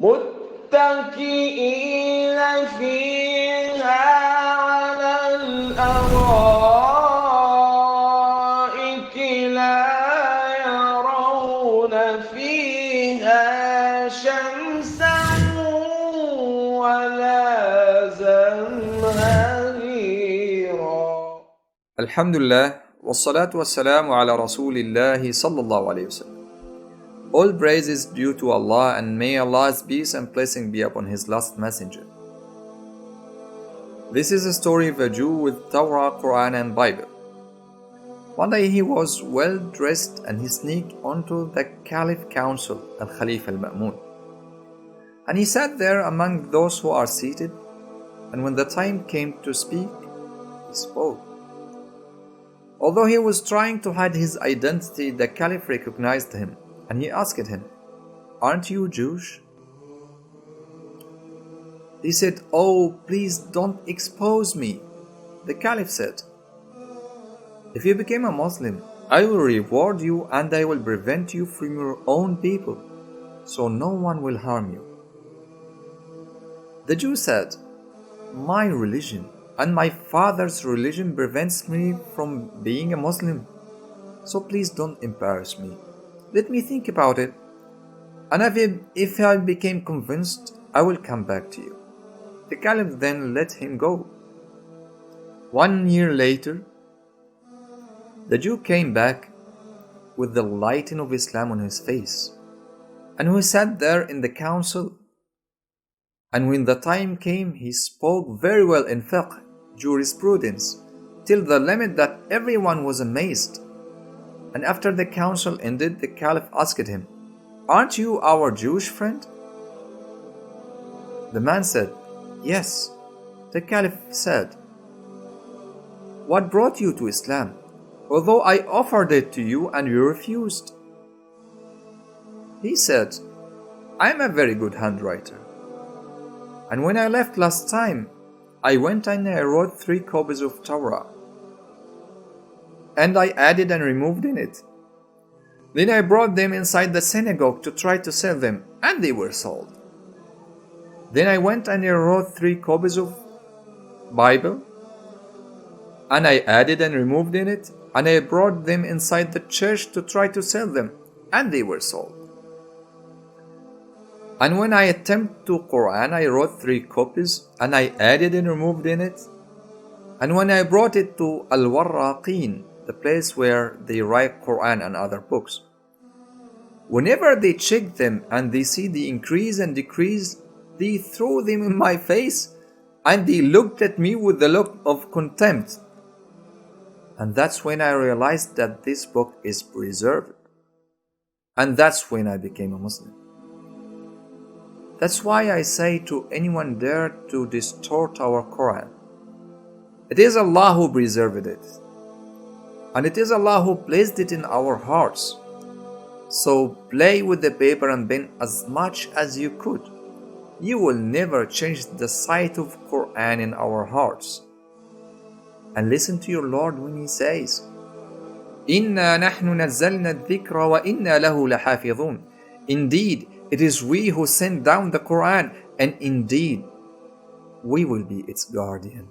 متكئين فيها على الأرائك لا يرون فيها شمسا ولا زمهريرا. Alhamdulillah, wassalatu wassalamu ala Rasulillahi sallallahu alayhi wasallam. All praise is due to Allah, and may Allah's peace and blessing be upon His last messenger. This is a story of a Jew with Torah, Quran and Bible. One day he was well dressed and he sneaked onto the Caliph council, Al-Khalifa al-Ma'mun. And he sat there among those who are seated, and when the time came to speak, he spoke. Although he was trying to hide his identity, the Caliph recognized him, and he asked him, "Aren't you Jewish?" He said, "Oh, please don't expose me." The Caliph said, "If you become a Muslim, I will reward you and I will prevent you from your own people, so no one will harm you." The Jew said, "My religion and my father's religion prevents me from being a Muslim, so please don't embarrass me. Let me think about it, and if I became convinced, I will come back to you." The Caliph then let him go. 1 year later, the Jew came back with the light of Islam on his face, and he sat there in the council. And when the time came, he spoke very well in fiqh, jurisprudence, till the limit that everyone was amazed. And after the council ended, the Caliph asked him, "Aren't you our Jewish friend?" The man said, "Yes." The Caliph said, "What brought you to Islam, although I offered it to you and you refused?" He said, "I am a very good handwriter. And when I left last time, I went and I wrote 3 copies of Torah. And I added and removed in it. Then I brought them inside the synagogue to try to sell them, and they were sold. Then I went and I wrote 3 copies of Bible, and I added and removed in it, and I brought them inside the church to try to sell them, and they were sold. And when I attempted to Quran, I wrote 3 copies, and I added and removed in it. And when I brought it to Al-Warraqeen, the place where they write Quran and other books, whenever they check them and they see the increase and decrease, they throw them in my face, and they looked at me with the look of contempt. And that's when I realized that this book is preserved. And that's when I became a Muslim. That's why I say to anyone dare to distort our Quran, it is Allah who preserved it. And it is Allah who placed it in our hearts. So play with the paper and pen as much as you could. You will never change the sight of Quran in our hearts. And listen to your Lord when He says, "Inna nahnu nazzalna al-dhikra wa inna lahu lahafidhun." Indeed, it is we who sent down the Quran, and indeed, we will be its guardian.